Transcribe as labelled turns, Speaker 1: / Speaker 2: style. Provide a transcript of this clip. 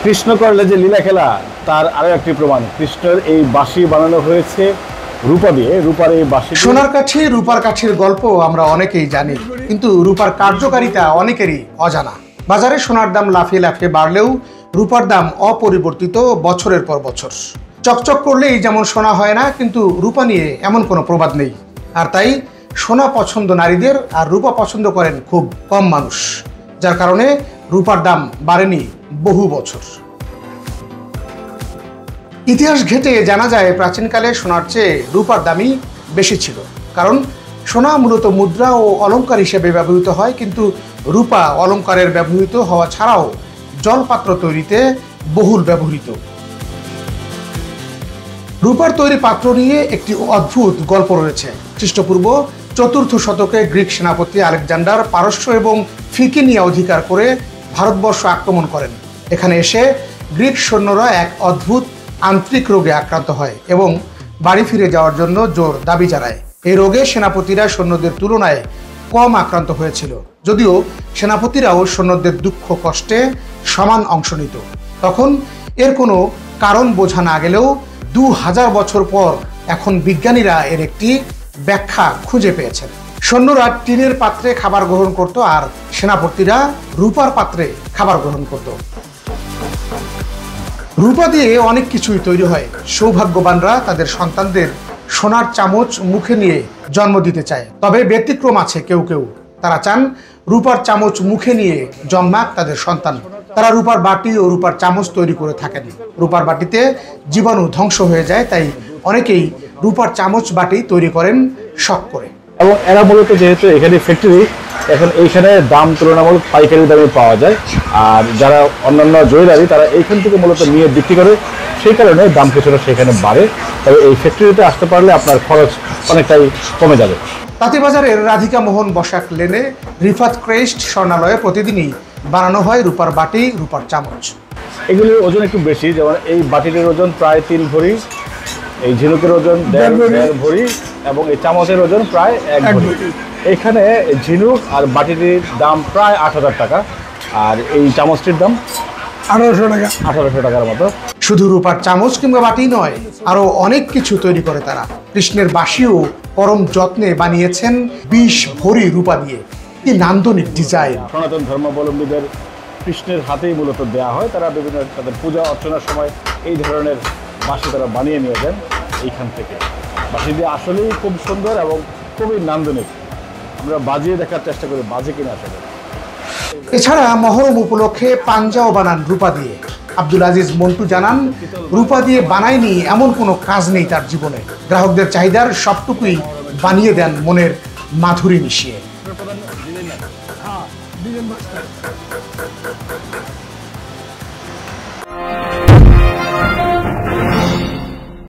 Speaker 1: কৃষ্ণ করলে যে লীলা খেলা তার আরো একটি প্রমাণ। কৃষ্ণের এই বাঁশি বানানো হয়েছে রূপা দিয়ে। রূপার এই বাঁশি,
Speaker 2: সোনার কাঠি রূপার কাঠির গল্প আমরা অনেকেই জানি, কিন্তু রূপার কার্যকারিতা অনেকেরই অজানা। বাজারে সোনার দাম লাফিয়ে লাফিয়ে বাড়লেও রূপার দাম অপরিবর্তিত বছরের পর বছর। চকচক করলেই যেমন সোনা হয় না, কিন্তু রূপা নিয়ে এমন কোনো প্রবাদ নেই। আর তাই সোনা পছন্দ নারীদের, আর রূপা পছন্দ করেন খুব কম মানুষ, যার কারণে রূপার দাম বাড়েনি বহু বছর। ইতিহাস ঘেঁটে জানা যায় প্রাচীনকালে সোনার চেয়ে রূপার দামই বেশি ছিল, কারণ সোনা মূলত মুদ্রা ও অলংকার হিসেবে ব্যবহৃত হয়, কিন্তু রূপা অলংকারের ব্যবহৃত হওয়া ছাড়াও জলপাত্র তৈরিতে বহুল ব্যবহৃত। রূপার তৈরি পাত্র নিয়ে একটি অদ্ভুত গল্প রয়েছে। খ্রিস্টপূর্ব ৪র্থ শতকে গ্রিক সেনাপতি আলেকজান্ডার পারস্য এবং ফিকিনিয়া অধিকার করে ভারতবর্ষ আক্রমণ করেন। এখানে এসে গ্রিক সৈন্যরা এক অদ্ভুত আন্ত্রিক রোগে আক্রান্ত হয় এবং বাড়ি ফিরে যাওয়ার জন্য জোর দাবি জানায়। এই রোগে সেনাপতিরা সৈন্যদের তুলনায় কম আক্রান্ত হয়েছিল, যদিও সেনাপতিরাও সৈন্যদের দুঃখ কষ্টে সমান অংশ নিত। তখন এর কোনো কারণ বোঝা না গেলেও ২০০০ বছর পর এখন বিজ্ঞানীরা এর একটি ব্যাখ্যা খুঁজে পেয়েছেন। সৈন্যরা টিনের পাত্রে খাবার গ্রহণ করত, আর সেনাপতিরা রূপার পাত্রে খাবার গ্রহণ করত। রূপা দিয়ে অনেক কিছুই তৈরি হয়। সৌভাগ্যবানরা তাদের সন্তানদের সোনার চামচ মুখে নিয়ে জন্ম দিতে চায়, তবে ব্যতিক্রম আছে কেউ কেউ। তারা চান রূপার চামচ মুখে নিয়ে জন্মাক তাদের সন্তান। তারা রূপার বাটি ও রূপার চামচ তৈরি করে থাকেন। রূপার বাটিতে জীবাণু ধ্বংস হয়ে যায়, তাই অনেকেই রূপার চামচ বাটি তৈরি করেন শখ করে।
Speaker 1: এবং এরা মূলত যেহেতু এখানে ফ্যাক্টরি, এখন এইখানে দাম তুলনামূলক পাইকারি দামে পাওয়া যায়, আর যারা অন্যান্য জুয়েলারি তারা এইখান থেকে মূলত নিয়ে বিক্রি করে, সেই কারণে দাম কিছুটা সেখানে বাড়ে। তবে এই ফ্যাক্টরিতে আসতে পারলে আপনার খরচ অনেকটাই কমে যাবে।
Speaker 2: তাঁতিবাজারের রাধিকা মোহন বসাক লেনে রিফাত ক্রেস্ট স্বর্ণালয়ে প্রতিদিনই বানানো হয় রূপার বাটি, রূপার চামচ।
Speaker 1: এগুলির ওজন একটু বেশি, যেমন এই বাটিটির ওজন প্রায় ৩ ভরি, এই ঝিনুকের ওজন ১.৫ ভরি এবং এই চামচের ওজন প্রায় ১ ভরি। এখানে ঝিনুক আর বাটিটির দাম প্রায় ৮,০০০ টাকা, আর এই চামচটির দাম
Speaker 2: ১৮০০ টাকা,
Speaker 1: ১৮০০ টাকার মতো।
Speaker 2: শুধু রূপার চামচ কিংবা বাটি নয়, আরো অনেক কিছু তৈরি করে তারা। কৃষ্ণের বাঁশিও পরম যত্নে বানিয়েছেন ২০ ভরি রূপা দিয়ে। কি নান্দনিক ডিজাইন!
Speaker 1: সনাতন ধর্মাবলম্বীদের কৃষ্ণের হাতেই মূলত দেওয়া হয়। তারা বিভিন্ন তাদের পূজা অর্চনার সময় এই ধরনের বাঁশি তারা বানিয়ে নিয়ে যান এইখান থেকে। বাঁশিটি আসলেই খুব সুন্দর এবং খুবই নান্দনিক। আমরা বাজিয়ে দেখার চেষ্টা করি বাজে কিনা আসলে।
Speaker 2: এছাড়া মহরম উপলক্ষে পাঞ্জাও বানান রূপা দিয়ে। আব্দুল আজিজ মন্টু জানান, রূপা দিয়ে বানায়নি এমন কোনো কাজ নেই তার জীবনে। গ্রাহকদের চাহিদার সবটুকুই বানিয়ে দেন মনের মাধুরী মিশিয়ে।